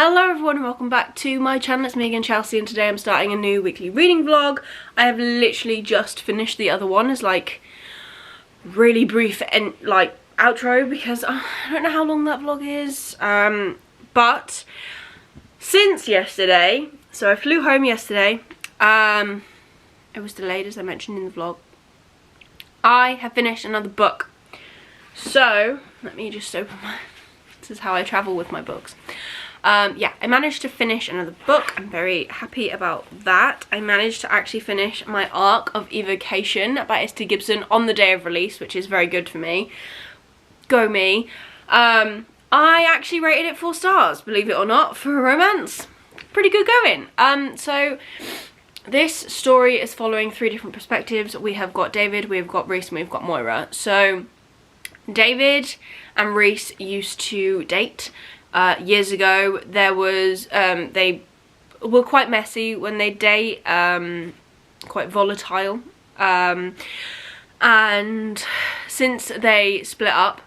Hello everyone and welcome back to my channel. It's me again, Chelsea, and today I'm starting a new weekly reading vlog. I have literally just finished the other one as like really brief and like outro because I don't know how long that vlog is. But since yesterday, so I flew home yesterday, it was delayed as I mentioned in the vlog. I have finished another book. So let me just open my, this is how I travel with my books. Yeah, I managed to finish another book. I'm very happy about that. I managed to actually finish my Arc of Evocation by S.T. Gibson on the day of release, which is very good for me. Go me. I actually rated it 4 stars, believe it or not, for a romance. Pretty good going. So this story is following 3 different perspectives. We have got David, we've got Reese, and we've got Moira. So David and Reese used to date. Years ago. There was they were quite messy when they date, quite volatile, and since they split up,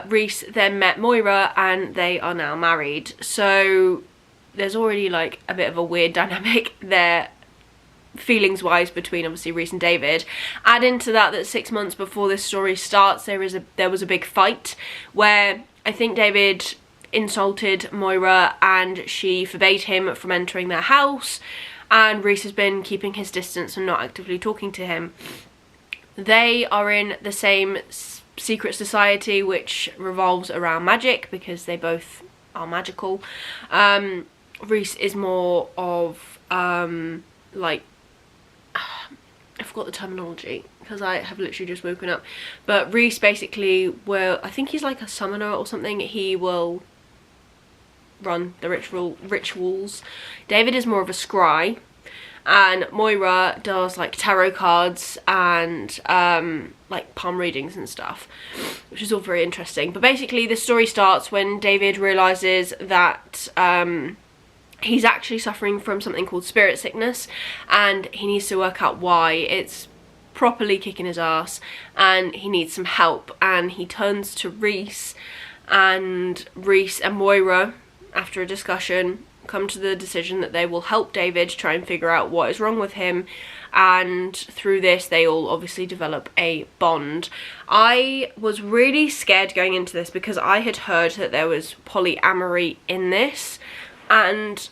Reese then met Moira and they are now married. So there's already like a bit of a weird dynamic there feelings wise between obviously Reese and David. Add into that 6 months before this story starts there was a big fight where I think David insulted Moira and she forbade him from entering their house, and Reese has been keeping his distance and not actively talking to him. They are in the same secret society which revolves around magic because they both are magical. Reese is more of like, I forgot the terminology because I have literally just woken up, but Reese basically will, I think he's like a summoner or something. He will run the rituals. David is more of a scry, and Moira does like tarot cards and like palm readings and stuff, which is all very interesting. But basically the story starts when David realizes that he's actually suffering from something called spirit sickness, and he needs to work out why. It's properly kicking his ass and he needs some help, and he turns to Reese, and Reese and Moira, after a discussion, come to the decision that they will help David try and figure out what is wrong with him, and through this they all obviously develop a bond. I was really scared going into this because I had heard that there was polyamory in this, and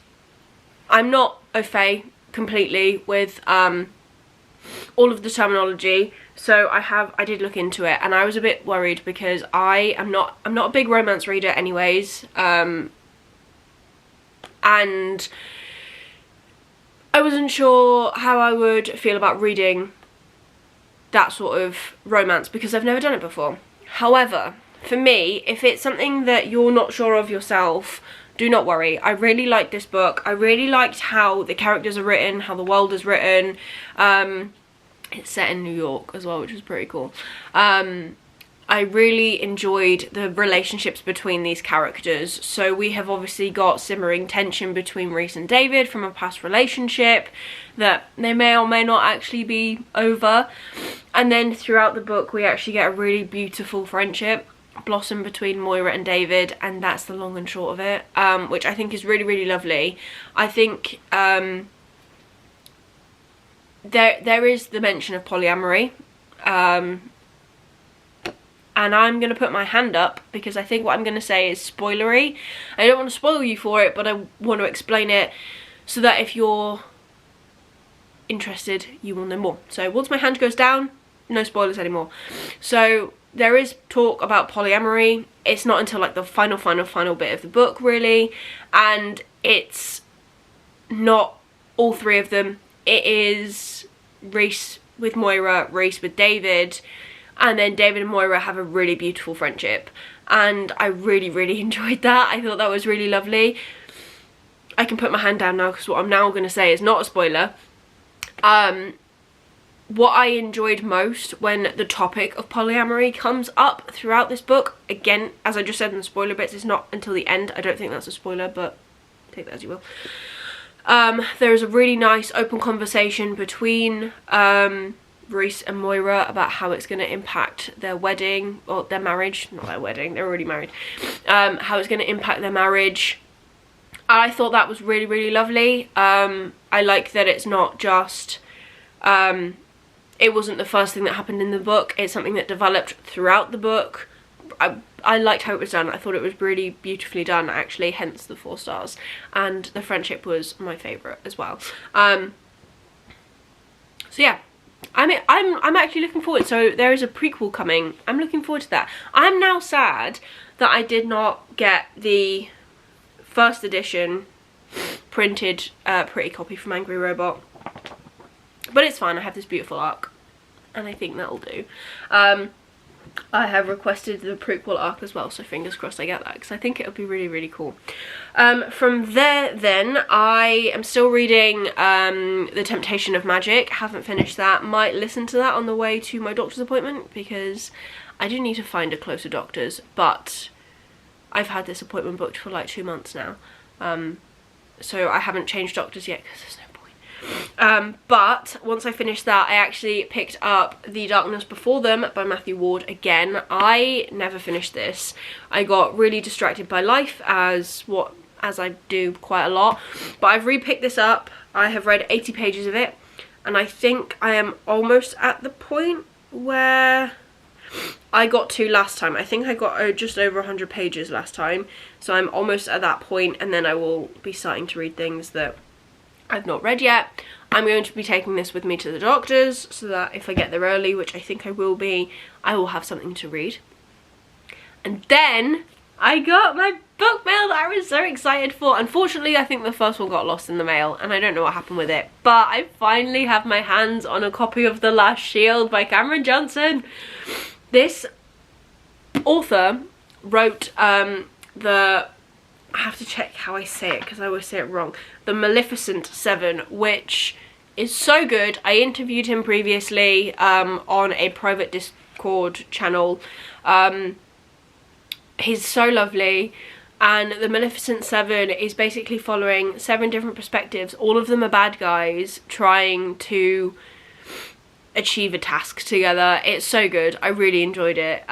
I'm not au fait completely with all of the terminology, so I did look into it, and I was a bit worried because I'm not a big romance reader anyways, and I wasn't sure how I would feel about reading that sort of romance because I've never done it before. However, for me, if it's something that you're not sure of yourself, do not worry. I really liked this book. I really liked how the characters are written, how the world is written. It's set in New York as well, which is pretty cool. I really enjoyed the relationships between these characters. So we have obviously got simmering tension between Reese and David from a past relationship that they may or may not actually be over. And then throughout the book we actually get a really beautiful friendship blossom between Moira and David, and that's the long and short of it, which I think is really, really lovely. I think there is the mention of polyamory, and I'm going to put my hand up because I think what I'm going to say is spoilery. I don't want to spoil you for it, but I want to explain it so that if you're interested, you will know more. So once my hand goes down, no spoilers anymore. So there is talk about polyamory. It's not until like the final bit of the book really, and it's not all 3 of them. It is Reese with Moira, Reese with David, and then David and Moira have a really beautiful friendship, and I really, really enjoyed that. I thought that was really lovely. I can put my hand down now because what I'm now going to say is not a spoiler. What I enjoyed most when the topic of polyamory comes up throughout this book, again, as I just said in the spoiler bits, it's not until the end. I don't think that's a spoiler, but take that as you will. There is a really nice open conversation between Reese and Moira about how it's going to impact their wedding, or their marriage, not their wedding, they're already married, how it's going to impact their marriage, I thought that was really, really lovely. I like that it's not just, it wasn't the first thing that happened in the book, it's something that developed throughout the book. I liked how it was done. I thought it was really beautifully done, actually, hence the 4 stars. And the friendship was my favourite as well. So yeah, I'm actually looking forward. So there is a prequel coming. I'm looking forward to that. I'm now sad that I did not get the first edition printed pretty copy from Angry Robot. But it's fine, I have this beautiful arc. And I think that'll do. I have requested the prequel arc as well, so fingers crossed I get that, because I think it'll be really, really cool. From there then, I am still reading The Temptation of Magic. Haven't finished that. Might listen to that on the way to my doctor's appointment, because I do need to find a closer doctor's, but I've had this appointment booked for like 2 months now. So I haven't changed doctors yet, because there's no point. But once I finished that, I actually picked up The Darkness Before Them by Matthew Ward again. I never finished this. I got really distracted by life, as I do quite a lot, but I've re-picked this up. I have read 80 pages of it, and I think I am almost at the point where I got to last time. I think I got just over 100 pages last time, so I'm almost at that point, and then I will be starting to read things that I've not read yet. I'm going to be taking this with me to the doctor's, so that if I get there early, which I think I will be, I will have something to read. And then I got my book mail that I was so excited for. Unfortunately, I think the first one got lost in the mail, and I don't know what happened with it, but I finally have my hands on a copy of The Last Shield by Cameron Johnson. This author wrote I have to check how I say it, because I always say it wrong, The Maleficent Seven, which is so good. I interviewed him previously on a private Discord channel. He's so lovely, and The Maleficent Seven is basically following 7 different perspectives. All of them are bad guys trying to achieve a task together. It's so good. I really enjoyed it.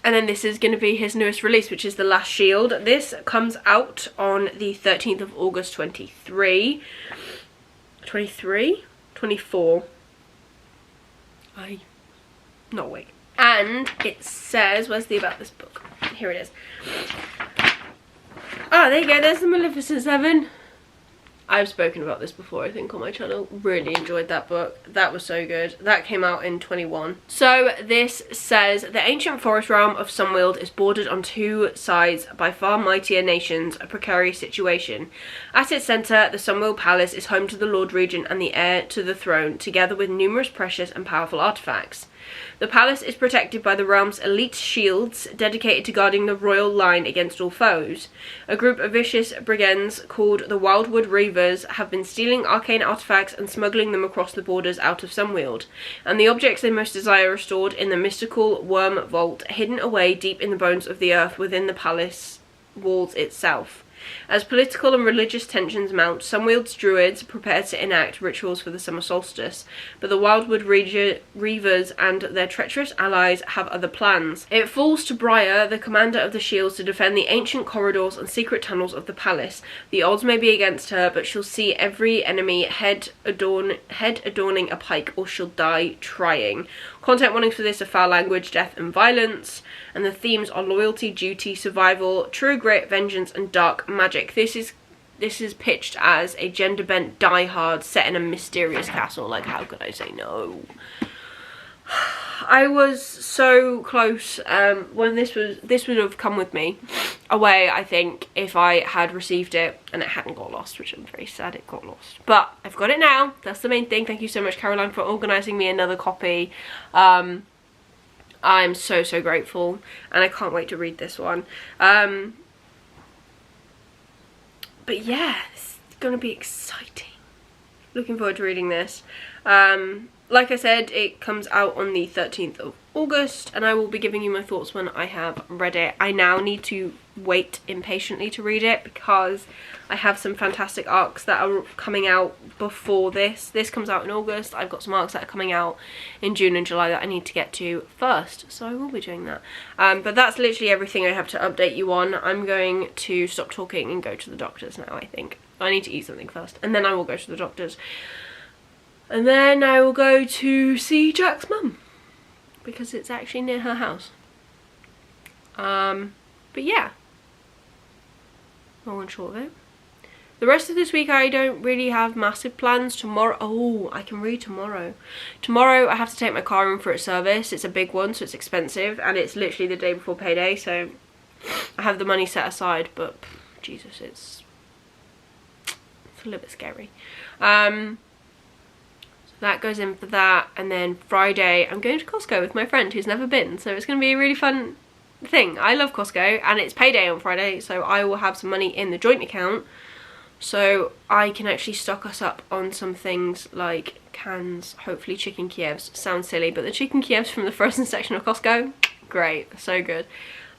And then this is going to be his newest release, which is The Last Shield. This comes out on the 13th of August 23. 23? 24. I'm not awake. And it says, where's the about this book? Here it is. Oh, there you go, there's The Maleficent Seven. I've spoken about this before, I think, on my channel. Really enjoyed that book. That was so good. That came out in 21. So this says, the ancient forest realm of Sunweald is bordered on 2 sides by far mightier nations, a precarious situation. At its centre, the Sunweald Palace is home to the Lord Regent and the heir to the throne, together with numerous precious and powerful artefacts. The palace is protected by the realm's elite shields, dedicated to guarding the royal line against all foes. A group of vicious brigands called the Wildwood Reavers have been stealing arcane artifacts and smuggling them across the borders out of Sunweald, and the objects they most desire are stored in the mystical Worm Vault, hidden away deep in the bones of the earth within the palace walls itself. As political and religious tensions mount, Sunweald's druids prepare to enact rituals for the summer solstice, but the Wildwood Reavers and their treacherous allies have other plans. It falls to Briar, the commander of the Shields, to defend the ancient corridors and secret tunnels of the palace. The odds may be against her, but she'll see every enemy head adorning a pike, or she'll die trying. Content warnings for this are foul language, death and violence, and the themes are loyalty, duty, survival, true grit, vengeance and dark magic. This is pitched as a gender-bent die-hard set in a mysterious castle. Like, how could I say no? I was so close when this would have come with me away, I think, if I had received it and it hadn't got lost, which I'm very sad it got lost. But I've got it now. That's the main thing. Thank you so much, Caroline, for organising me another copy. I'm so grateful, and I can't wait to read this one. But yeah, it's gonna be exciting. Looking forward to reading this. like I said, it comes out on the 13th of August, and I will be giving you my thoughts when I have read it. I now need to wait impatiently to read it because I have some fantastic arcs that are coming out before this. This comes out in August. I've got some arcs that are coming out in June and July that I need to get to first, so I will be doing that. But that's literally everything I have to update you on. I'm going to stop talking and go to the doctor's now, I think. I need to eat something first, and then I will go to the doctor's. And then I will go to see Jack's mum, because it's actually near her house. But yeah, long and short of it. The rest of this week I don't really have massive plans. Tomorrow, oh, I can read tomorrow. Tomorrow I have to take my car in for a service. It's a big one, so it's expensive, and it's literally the day before payday, so I have the money set aside, but Jesus, it's a little bit scary. That goes in for that, and then Friday I'm going to Costco with my friend who's never been, so it's going to be a really fun thing. I love Costco, and it's payday on Friday, so I will have some money in the joint account so I can actually stock us up on some things like cans, hopefully chicken Kievs. Sounds silly, but the chicken Kievs from the frozen section of Costco, great, so good.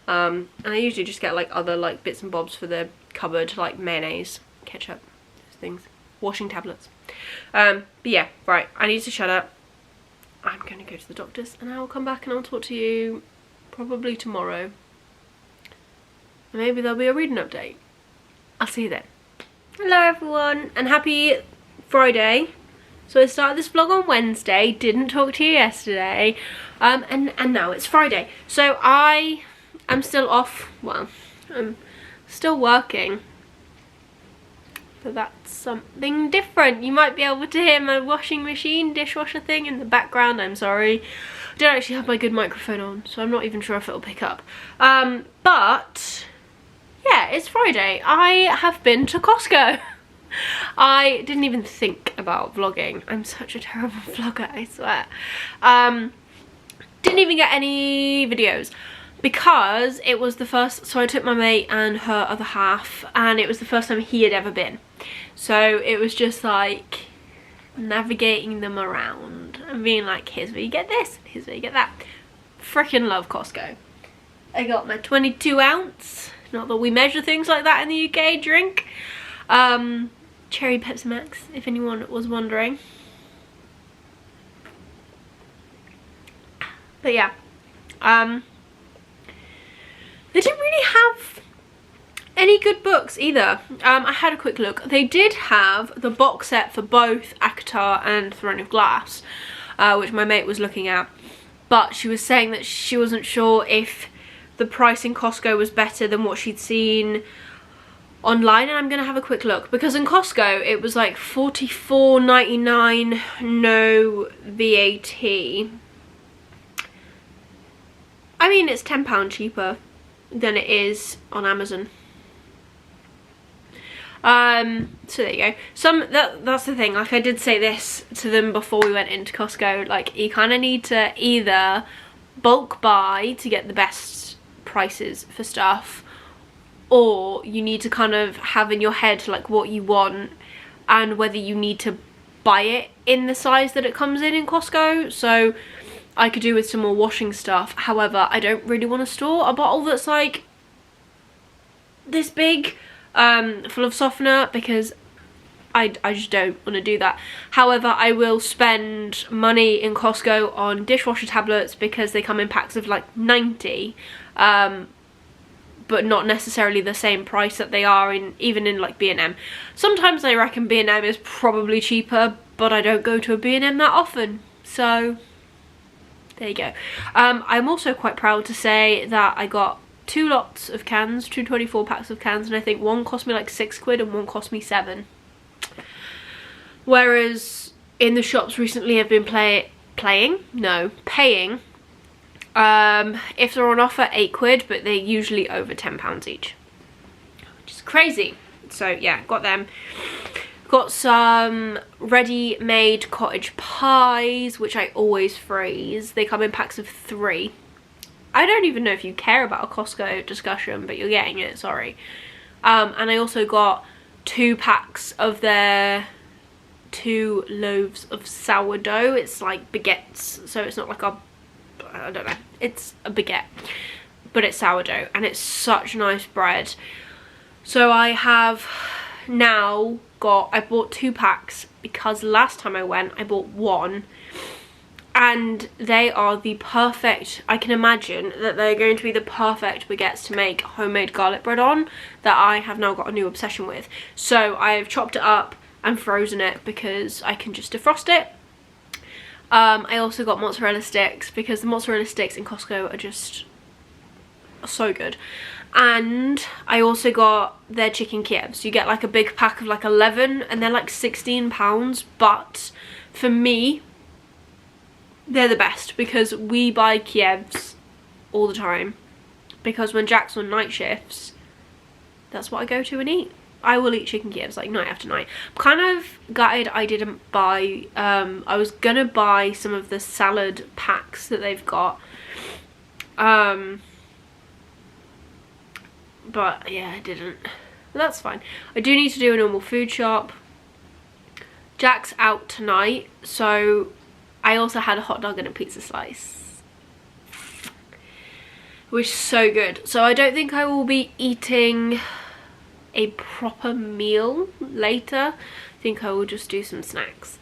And I usually just get like other like bits and bobs for the cupboard, like mayonnaise, ketchup, those things, washing tablets. But yeah, right, I need to shut up. I'm going to go to the doctor's, and I will come back and I'll talk to you probably tomorrow. Maybe there'll be a reading update. I'll see you then. Hello everyone, and happy Friday. So I started this vlog on Wednesday, didn't talk to you yesterday, and now it's Friday. So I am still off, well, I'm still working. But that's something different. You might be able to hear my washing machine dishwasher thing in the background. I'm sorry. I don't actually have my good microphone on, so I'm not even sure if it'll pick up. But yeah, it's Friday. I have been to Costco. I didn't even think about vlogging. I'm such a terrible vlogger, I swear. Didn't even get any videos, because it was the first, so I took my mate and her other half, and it was the first time he had ever been. So it was just like navigating them around and being like, here's where you get this, here's where you get that. Freaking love Costco. I got my 22 ounce, not that we measure things like that in the UK, drink. Cherry Pepsi Max, if anyone was wondering. But yeah, they didn't really have any good books either. I had a quick look. They did have the box set for both ACOTAR and Throne of Glass, which my mate was looking at, but she was saying that she wasn't sure if the price in Costco was better than what she'd seen online, and I'm gonna have a quick look, because in Costco it was like $44.99 no VAT. I mean, it's £10 cheaper than it is on Amazon. So there you go. That's the thing, like I did say this to them before we went into Costco, like you kind of need to either bulk buy to get the best prices for stuff, or you need to kind of have in your head like what you want and whether you need to buy it in the size that it comes in Costco. So I could do with some more washing stuff. However, I don't really want to store a bottle that's like this big full of softener, because I just don't want to do that. However, I will spend money in Costco on dishwasher tablets because they come in packs of like 90, but not necessarily the same price that they are even in like B&M. Sometimes I reckon B&M is probably cheaper, but I don't go to a B&M that often, so there you go. I'm also quite proud to say that I got 2 lots of cans, 2 24 packs of cans, and I think one cost me like £6 and one cost me 7. Whereas in the shops recently I've been paying, if they're on offer, £8, but they're usually over £10 each, which is crazy. So yeah, got them. Got some ready-made cottage pies, which I always freeze. They come in packs of 3. I don't even know if you care about a Costco discussion, but you're getting it, sorry. And I also got 2 packs of their 2 loaves of sourdough. It's like baguettes, so it's not like I don't know, it's a baguette, but it's sourdough, and it's such nice bread. So I have now I bought 2 packs because last time I went I bought 1, and they are the perfect, I can imagine that they're going to be the perfect baguettes to make homemade garlic bread on, that I have now got a new obsession with. So I've chopped it up and frozen it because I can just defrost it. I also got mozzarella sticks because the mozzarella sticks in Costco are just so good. And I also got their chicken Kievs. You get like a big pack of like 11 and they're like £16, but for me they're the best because we buy Kievs all the time, because when Jack's on night shifts, that's what I go to and eat. I will eat chicken Kievs like night after night. I'm kind of gutted I didn't buy, I was gonna buy some of the salad packs that they've got. But yeah, I didn't. But that's fine. I do need to do a normal food shop. Jack's out tonight, so I also had a hot dog and a pizza slice, which is so good. So I don't think I will be eating a proper meal later. I think I will just do some snacks.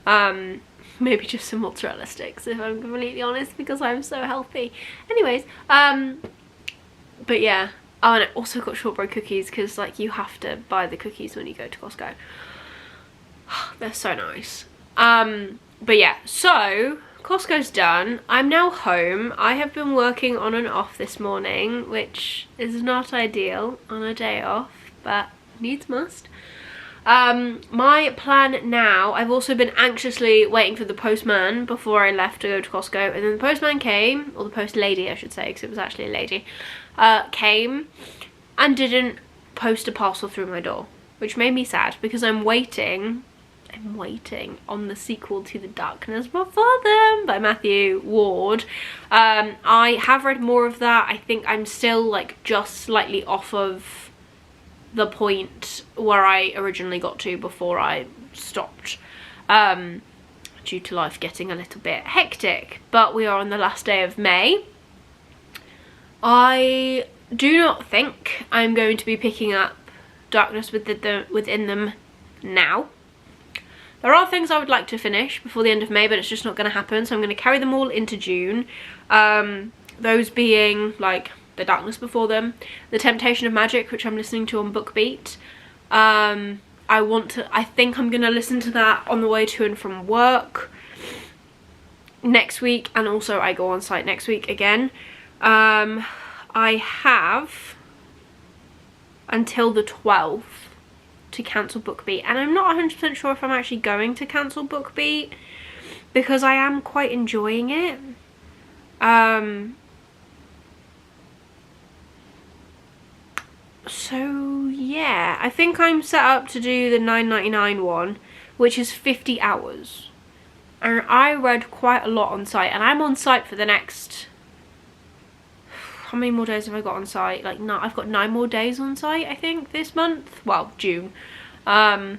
Maybe just some mozzarella sticks if I'm completely honest, because I'm so healthy. Anyways, but yeah. Oh, and I also got shortbread cookies because like you have to buy the cookies when you go to Costco. They're so nice. But yeah, so Costco's done. I'm now home. I have been working on and off this morning, which is not ideal on a day off, but needs must. My plan now, I've also been anxiously waiting for the postman before I left to go to Costco, and then the postman came, or the post lady I should say, because it was actually a lady, came and didn't post a parcel through my door, which made me sad because I'm waiting on the sequel to The Darkness Before Them by Matthew Ward. I have read more of that. I think I'm still like just slightly off of the point where I originally got to before I stopped, due to life getting a little bit hectic. But we are on the last day of May. I do not think I'm going to be picking up Darkness Within Them now. There are things I would like to finish before the end of May, but it's just not going to happen, so I'm going to carry them all into June. Those being like The Darkness Before Them, The Temptation of Magic, which I'm listening to on BookBeat. I think I'm going to listen to that on the way to and from work next week, and also I go on site next week again. I have until the 12th to cancel BookBeat, and I'm not 100% sure if I'm actually going to cancel BookBeat because I am quite enjoying it. So yeah, I think I'm set up to do the $9.99 one, which is 50 hours, and I read quite a lot on site, and I'm on site for the next, how many more days have I got on site? Like, no, I've got 9 more days on site, I think, this month. Well, June. So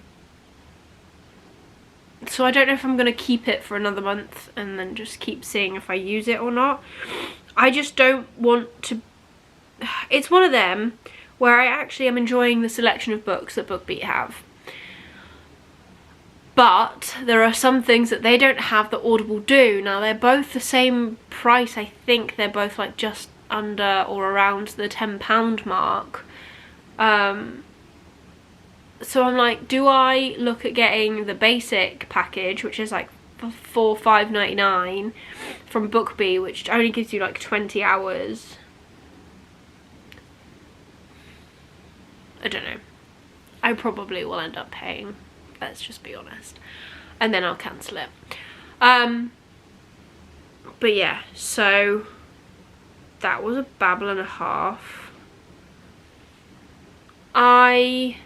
I don't know if I'm going to keep it for another month and then just keep seeing if I use it or not. I just don't want to... It's one of them where I actually am enjoying the selection of books that BookBeat have. But there are some things that they don't have that Audible do. Now, they're both the same price. I think they're both like just under or around the £10 mark. So I'm like, do I look at getting the basic package, which is like $5.99 from BookBeat, which only gives you like 20 hours? I don't know. I probably will end up paying, let's just be honest, and then I'll cancel it. But yeah, so that was a babble and a half. I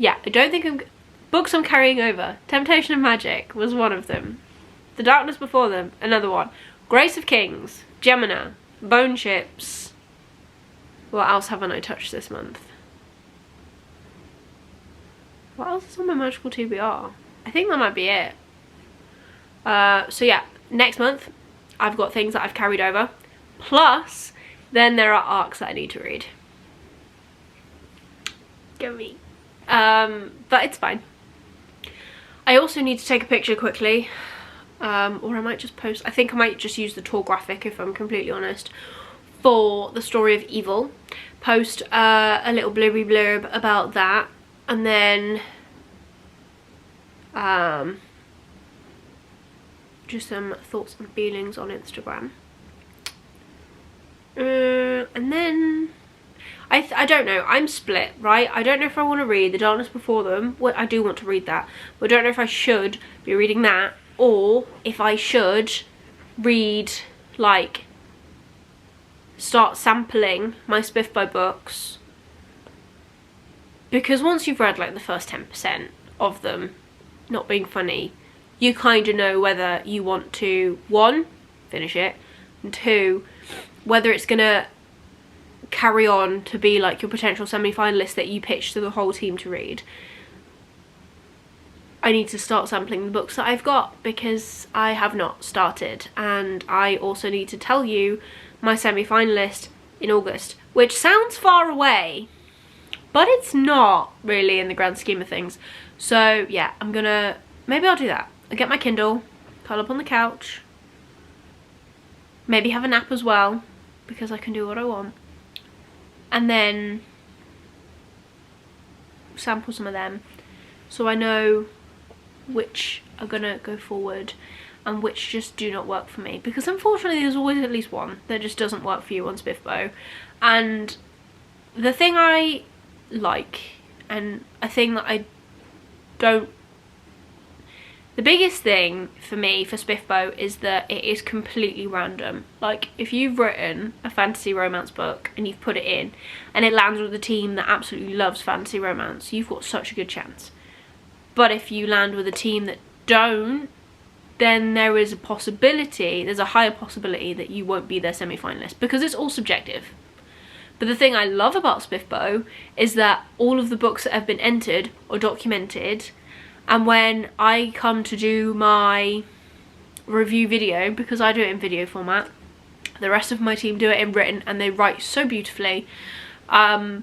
don't think books I'm carrying over. Temptation of Magic was one of them. The Darkness Before Them, another one. Grace of Kings, Gemina, Bone Ships. What else haven't I touched this month? What else is on my magical TBR? I think that might be it. So yeah, next month I've got things that I've carried over. Plus, then there are arcs that I need to read. Go me. But it's fine. I also need to take a picture quickly. Or I might just post, I think I might just use the tour graphic if I'm completely honest, for the story of Evil. Post a little blurby blurb about that, and then just some thoughts and feelings on Instagram. And then I don't know, I'm split, right? I don't know if I want to read The Darkness Before Them. Well, I do want to read that, but I don't know if I should be reading that, or if I should read, like, start sampling my Spiffbo books, because once you've read like the first 10% of them, not being funny, you kind of know whether you want to, one, finish it, and two, whether it's gonna carry on to be like your potential semi-finalist that you pitch to the whole team to read. I need to start sampling the books that I've got, because I have not started, and I also need to tell you my semi-finalist in August, which sounds far away, but it's not really in the grand scheme of things. So yeah, maybe I'll do that. I'll get my Kindle, curl up on the couch, maybe have a nap as well, because I can do what I want, and then sample some of them so I know which are gonna go forward and which just do not work for me, because unfortunately there's always at least one that just doesn't work for you on Spiffbo. And the thing I like, and a thing that I don't, the biggest thing for me for Spiffbo is that it is completely random. Like, if you've written a fantasy romance book and you've put it in and it lands with a team that absolutely loves fantasy romance, you've got such a good chance. But if you land with a team that don't, then there is a possibility, there's a higher possibility that you won't be their semi-finalist, because it's all subjective. But the thing I love about Spiffbo is that all of the books that have been entered are documented, and when I come to do my review video, because I do it in video format, the rest of my team do it in written, and they write so beautifully. I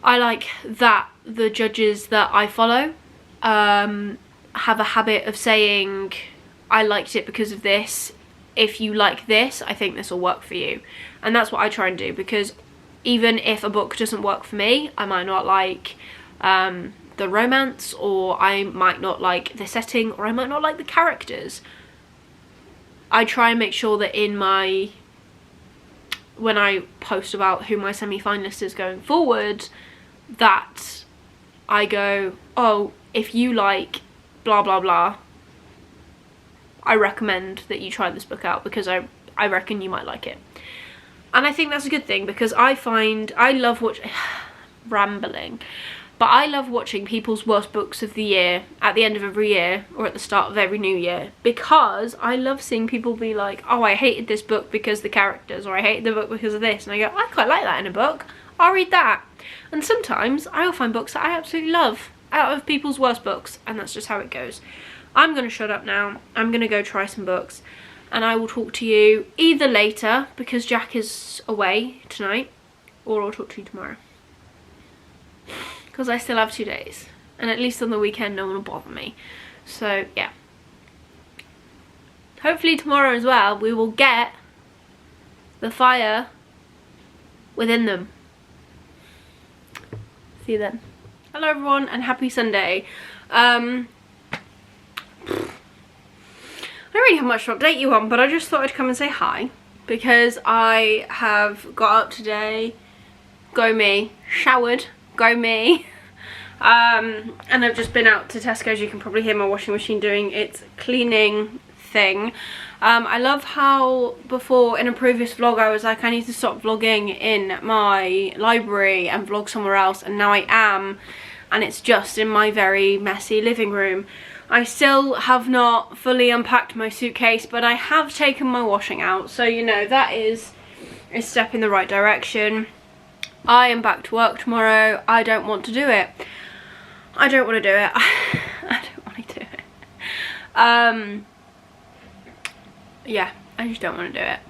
like that the judges that I follow have a habit of saying, I liked it because of this, if you like this, I think this will work for you. And that's what I try and do, because even if a book doesn't work for me, I might not like the romance, or I might not like the setting, or I might not like the characters. I try and make sure that when I post about who my semi-finalist is going forward, that I go, oh, if you like blah blah blah, I recommend that you try this book out, because I reckon you might like it. And I think that's a good thing, because I love watching rambling, but I love watching people's worst books of the year at the end of every year, or at the start of every new year, because I love seeing people be like, oh, I hated this book because the characters, or I hated the book because of this, and I go, I quite like that in a book, I'll read that. And sometimes I'll find books that I absolutely love out of people's worst books, and that's just how it goes. I'm going to shut up now. I'm going to go try some books, and I will talk to you either later, because Jack is away tonight, or I'll talk to you tomorrow, because I still have 2 days, and at least on the weekend no one will bother me. So yeah, hopefully tomorrow as well we will get the fire within them. See you then. Hello everyone, and happy Sunday. I don't really have much to update you on, but I just thought I'd come and say hi, because I have got up today, go me, showered, go me, and I've just been out to Tesco's. You can probably hear my washing machine doing its cleaning thing. I love how before, in a previous vlog, I was like, I need to stop vlogging in my library and vlog somewhere else, and now I am, and it's just in my very messy living room. I still have not fully unpacked my suitcase, but I have taken my washing out, so you know, that is a step in the right direction. I am back to work tomorrow. I don't want to do it. I don't want to do it. I don't want to do it. Yeah, I just don't want to do it.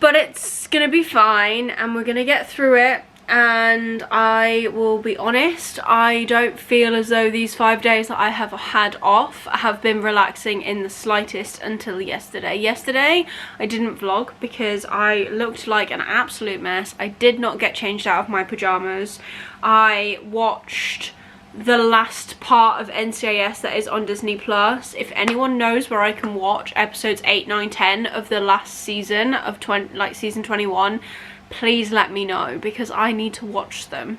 But it's gonna be fine, and we're gonna get through it. And I will be honest, I don't feel as though these 5 days that I have had off have been relaxing in the slightest until yesterday. Yesterday I didn't vlog because I looked like an absolute mess. I did not get changed out of my pajamas. I watched the last part of NCIS that is on Disney Plus. If anyone knows where I can watch episodes 8, 9, 10 of the last season of season 21, please let me know, because I need to watch them.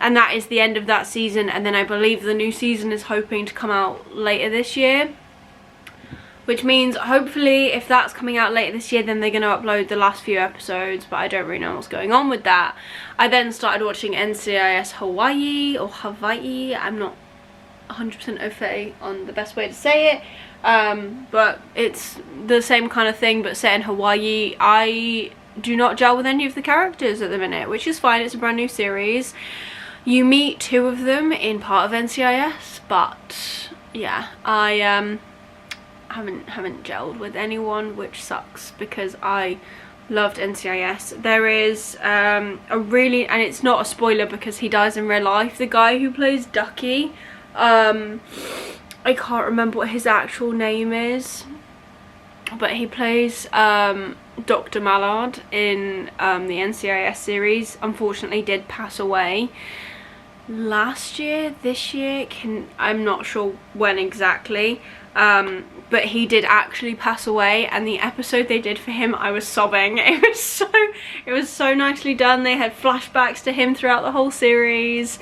And that is the end of that season, and then I believe the new season is hoping to come out later this year, which means hopefully if that's coming out later this year, then they're going to upload the last few episodes, but I don't really know what's going on with that. I then started watching NCIS Hawaii or Hawaii. I'm not 100% au fait on the best way to say it, but it's the same kind of thing but set in Hawaii. I do not gel with any of the characters at the minute, which is fine. It's a brand new series. You meet 2 of them in part of NCIS, but yeah, I haven't gelled with anyone, which sucks because I loved NCIS. There is a really, and it's not a spoiler because he dies in real life, the guy who plays Ducky, I can't remember what his actual name is, but he plays Dr. Mallard in the NCIS series. Unfortunately did pass away last year, this year, I'm not sure when exactly, but he did actually pass away, and the episode they did for him, I was sobbing. It was so nicely done. They had flashbacks to him throughout the whole series,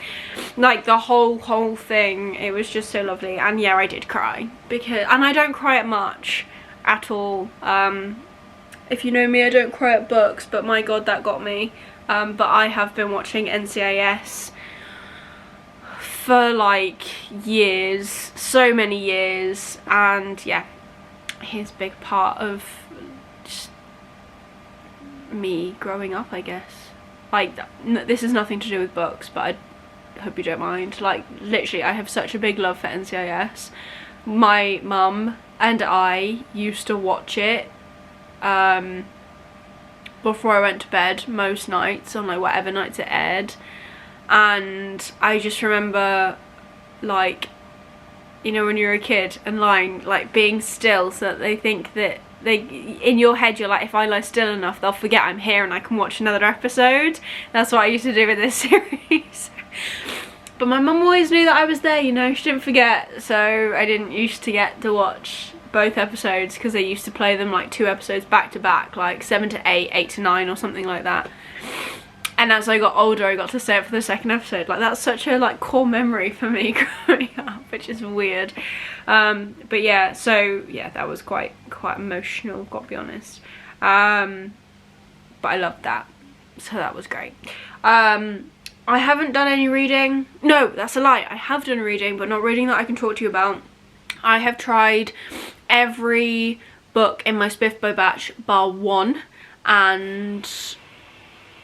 like the whole thing. It was just so lovely. And yeah, I did cry, and I don't cry at much at all. If you know me, I don't cry at books, but my god, that got me. But I have been watching NCIS for like years, so many years, and yeah, he's a big part of just me growing up, I guess. Like, this has nothing to do with books, but I hope you don't mind. Like, literally, I have such a big love for NCIS. My mum and I used to watch it before I went to bed most nights, on like whatever nights it aired, and I just remember, like, you know, when you're a kid and lying, like being still so that they think that in your head you're like, if I lie still enough they'll forget I'm here and I can watch another episode. That's what I used to do with this series. But my mum always knew that I was there, you know, she didn't forget, so I didn't used to get to watch both episodes because they used to play them like 2 episodes back to back, like 7 to 8, 8 to 9 or something like that. And as I got older, I got to stay up for the 2nd episode. Like, that's such a like core memory for me growing up, which is weird. But yeah, so yeah, that was quite emotional, got to be honest. But I loved that, so that was great. I haven't done any reading. No, that's a lie. I have done reading, but not reading that I can talk to you about. I have tried every book in my Spiffbo batch bar 1, and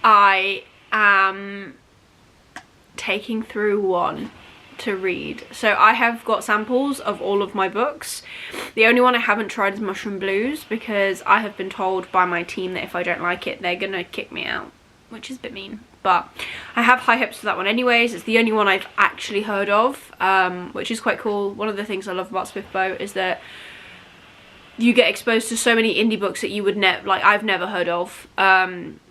I am taking through 1 to read. So I have got samples of all of my books. The only one I haven't tried is Mushroom Blues, because I have been told by my team that if I don't like it, they're gonna kick me out, which is a bit mean. But I have high hopes for that one anyways. It's the only one I've actually heard of, which is quite cool. One of the things I love about Spiffbo is that you get exposed to so many indie books that you would I've never heard of,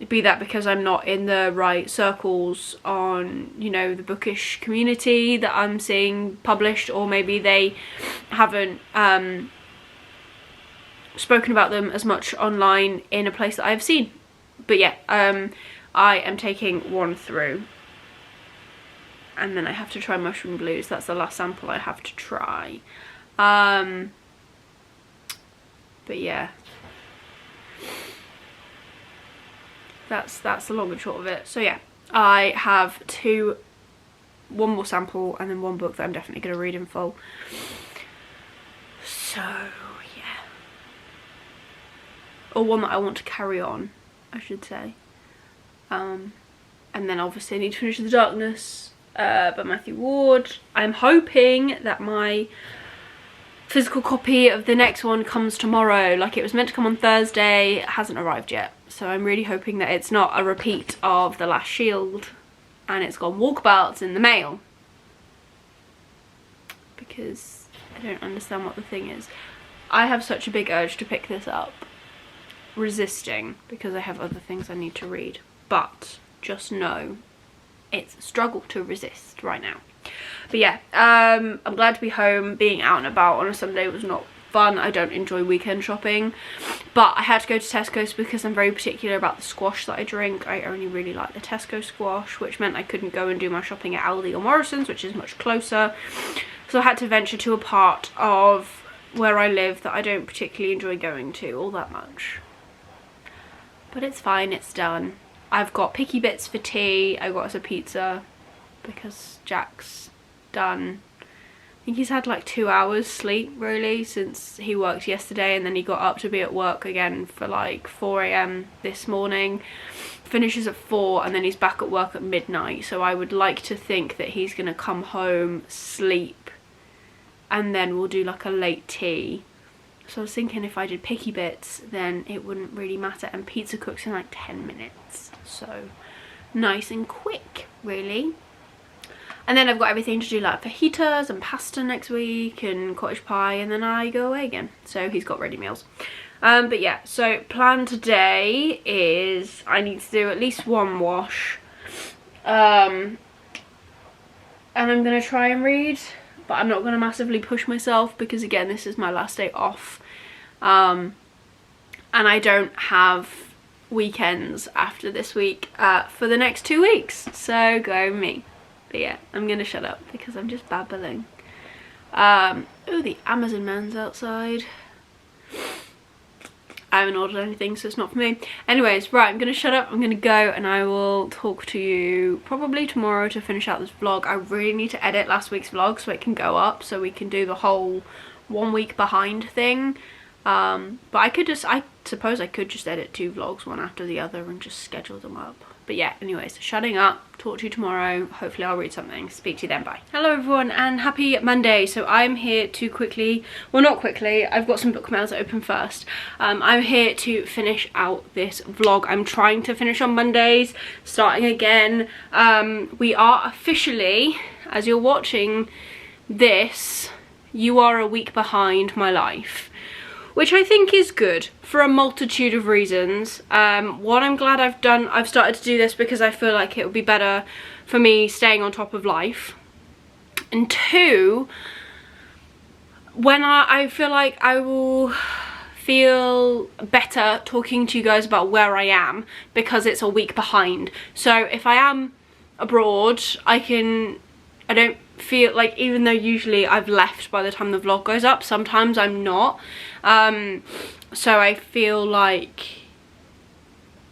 be that because I'm not in the right circles on, you know, the bookish community that I'm seeing published, or maybe they haven't spoken about them as much online in a place that I've seen. But yeah, I am taking 1 through, and then I have to try Mushroom Blues. That's the last sample I have to try. But yeah, that's the long and short of it. So yeah, I have 1 more sample and then 1 book that I'm definitely going to read in full. So yeah, or 1 that I want to carry on, I should say. And then obviously I need to finish The Darkness by Matthew Ward. I'm hoping that my physical copy of the next one comes tomorrow. Like, it was meant to come on Thursday, it hasn't arrived yet. So I'm really hoping that it's not a repeat of The Last Shield and it's gone walkabouts in the mail. Because I don't understand what the thing is. I have such a big urge to pick this up. Resisting, because I have other things I need to read. But just know it's a struggle to resist right now. But yeah, I'm glad to be home. Being out and about on a Sunday was not fun. I don't enjoy weekend shopping, but I had to go to Tesco's because I'm very particular about the squash that I drink. I only really like the Tesco squash, which meant I couldn't go and do my shopping at Aldi or Morrison's, which is much closer. So I had to venture to a part of where I live that I don't particularly enjoy going to all that much. But it's fine, it's done. I've got picky bits for tea. I got us a pizza because Jack's done. I think he's had like 2 hours sleep really since he worked yesterday, and then he got up to be at work again for like 4 AM this morning. Finishes at 4 and then he's back at work at midnight. So I would like to think that he's gonna come home, sleep, and then we'll do like a late tea. So I was thinking if I did picky bits then it wouldn't really matter, and pizza cooks in like 10 minutes. So nice and quick really. And then I've got everything to do like fajitas and pasta next week and cottage pie, and then I go away again. So he's got ready meals. But yeah, so plan today is I need to do at least one wash. And I'm going to try and read, but I'm not going to massively push myself because again, this is my last day off. And I don't have weekends after this week for the next 2 weeks. So go me. But yeah, I'm gonna shut up because I'm just babbling. Oh, the Amazon man's outside. I haven't ordered anything, so it's not for me. Anyways, right, I'm gonna shut up, I'm gonna go, and I will talk to you probably tomorrow to finish out this vlog. I really need to edit last week's vlog so it can go up, so we can do the whole 1 week behind thing. But I suppose I could just edit 2 vlogs, one after the other, and just schedule them up. But yeah, anyways, shutting up, talk to you tomorrow. Hopefully I'll read something. Speak to you then, bye. Hello everyone and happy Monday. So I'm here to quickly, well not quickly, I've got some book mail to open first. I'm here to finish out this vlog. I'm trying to finish on Mondays, starting again. We are officially, as you're watching this, you are a week behind my life, which I think is good for a multitude of reasons. One, I'm glad I've started to do this because I feel like it would be better for me staying on top of life. And 2, when I feel like I will feel better talking to you guys about where I am because it's a week behind. So if I am abroad, I don't feel like, even though usually I've left by the time the vlog goes up, sometimes I'm not. So I feel like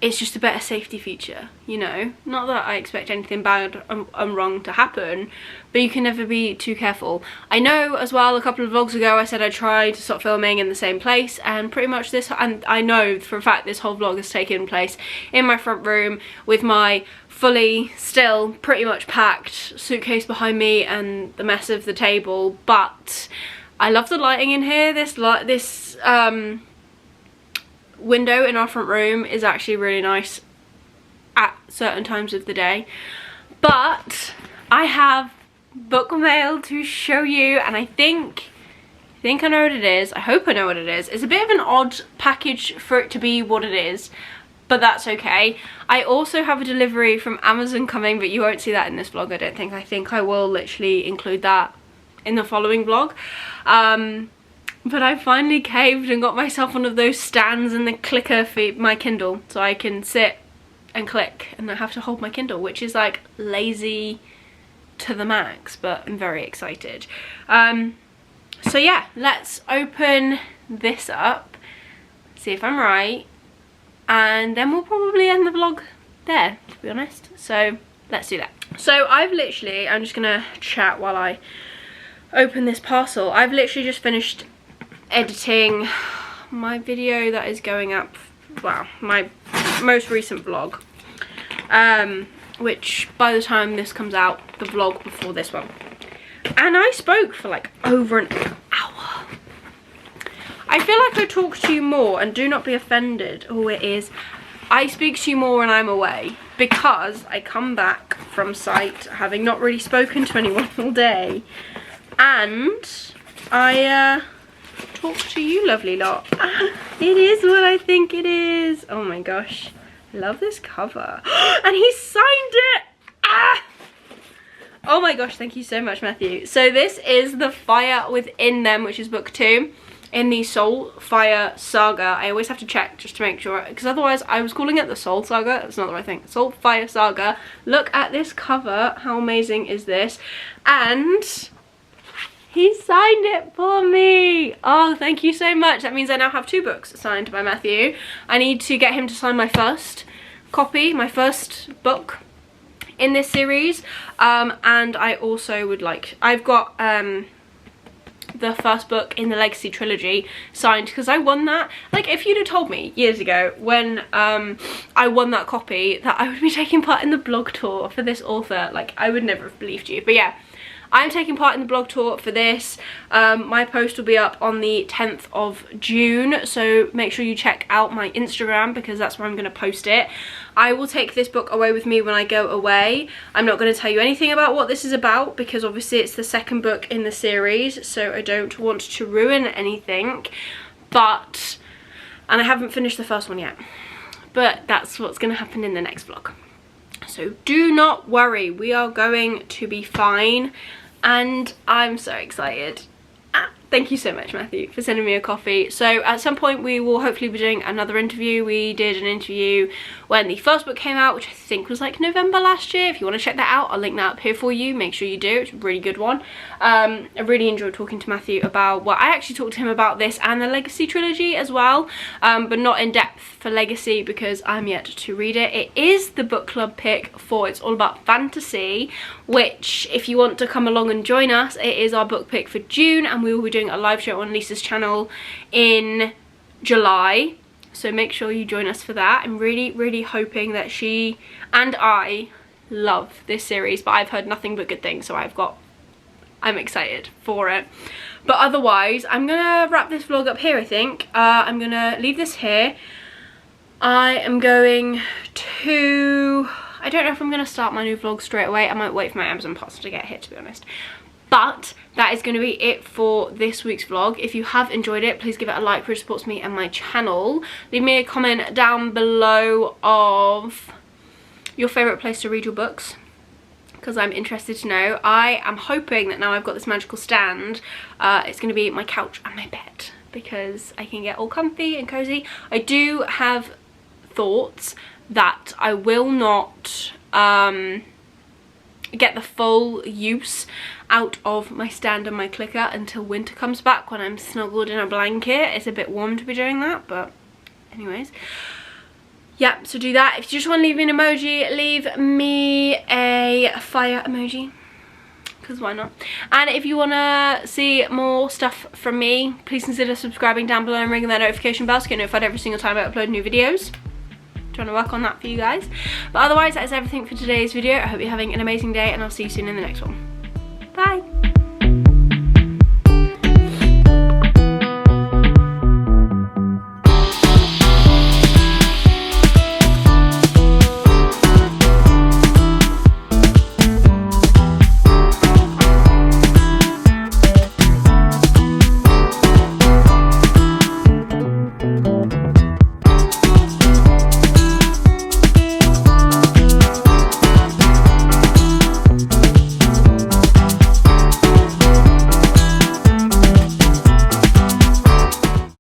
it's just a better safety feature, you know? Not that I expect anything bad and wrong to happen, but you can never be too careful. I know as well, a couple of vlogs ago I said I tried to stop filming in the same place, and pretty much this, and I know for a fact this whole vlog has taken place in my front room with my fully still pretty much packed suitcase behind me and the mess of the table. But I love the lighting in here. This window in our front room is actually really nice at certain times of the day. But I have book mail to show you, and I think I know what it is. I hope I know what it is. It's a bit of an odd package for it to be what it is, but that's okay. I also have a delivery from Amazon coming, but you won't see that in this vlog, I don't think. I think I will literally include that in the following vlog. But I finally caved and got myself one of those stands and the clicker for my Kindle, so I can sit and click and I have to hold my Kindle, which is like lazy to the max, but I'm very excited. So yeah, let's open this up, see if I'm right, and then we'll probably end the vlog there, to be honest. So let's do that. So I'm just gonna chat while I open this parcel. I've literally just finished editing my video that is going up, well, my most recent vlog, which by the time this comes out, the vlog before this one. And I spoke for like over an hour. I feel like I talk to you more, and do not be offended. Oh, it is. I speak to you more when I'm away because I come back from site having not really spoken to anyone all day, and I talk to you lovely lot. It is what I think it is. Oh my gosh, I love this cover. And he signed it. Oh my gosh, thank you so much, Matthew. So this is The Fire Within Them, which is book 2 in the Soul Fire Saga. I always have to check just to make sure, because otherwise I was calling it the Soul Saga. That's not the right thing. Soul Fire Saga. Look at this cover. How amazing is this? And he signed it for me. Oh, thank you so much. That means I now have 2 books signed by Matthew. I need to get him to sign my first copy, my first book in this series. And I also would like, I've got the first book in the Legacy trilogy signed, because I won that. Like, if you'd have told me years ago when I won that copy that I would be taking part in the blog tour for this author, like, I would never have believed you. But yeah, I'm taking part in the blog tour for this. My post will be up on the 10th of June, so make sure you check out my Instagram because that's where I'm going to post it. I will take this book away with me when I go away. I'm not going to tell you anything about what this is about because obviously it's the second book in the series, so I don't want to ruin anything. But, and I haven't finished the first one yet, but that's what's going to happen in the next vlog. So do not worry, we are going to be fine. And I'm so excited. Thank you so much, Matthew, for sending me a coffee. So at some point we will hopefully be doing another interview. We did an interview when the first book came out, which I think was like November last year. If you want to check that out, I'll link that up here for you. Make sure you do. It's a really good one. I really enjoyed talking to Matthew about, well, I actually talked to him about this and the Legacy trilogy as well, but not in depth for Legacy because I'm yet to read it. It is the book club pick for It's All About Fantasy, which if you want to come along and join us, it is our book pick for June, and we will be doing a live show on Lisa's channel in July, so make sure you join us for that. I'm really hoping that she and I love this series, but I've heard nothing but good things, so I'm excited for it. But otherwise, I'm gonna wrap this vlog up here, I think. I'm gonna leave this here. I am going to, I don't know if I'm gonna start my new vlog straight away. I might wait for my Amazon parcel to get here, to be honest. But that is going to be it for this week's vlog. If you have enjoyed it, please give it a like, which supports me and my channel. Leave me a comment down below of your favourite place to read your books, because I'm interested to know. I am hoping that now I've got this magical stand, it's going to be my couch and my bed, because I can get all comfy and cozy. I do have thoughts that I will not get the full use out of my stand and my clicker until winter comes back, when I'm snuggled in a blanket. It's a bit warm to be doing that, but anyways. Yeah, so do that. If you just want to leave me an emoji, leave me a fire emoji, because why not? And if you want to see more stuff from me, please consider subscribing down below and ringing that notification bell to get notified every single time I upload new videos. Trying to work on that for you guys. But otherwise, that is everything for today's video. I hope you're having an amazing day, and I'll see you soon in the next one. Bye.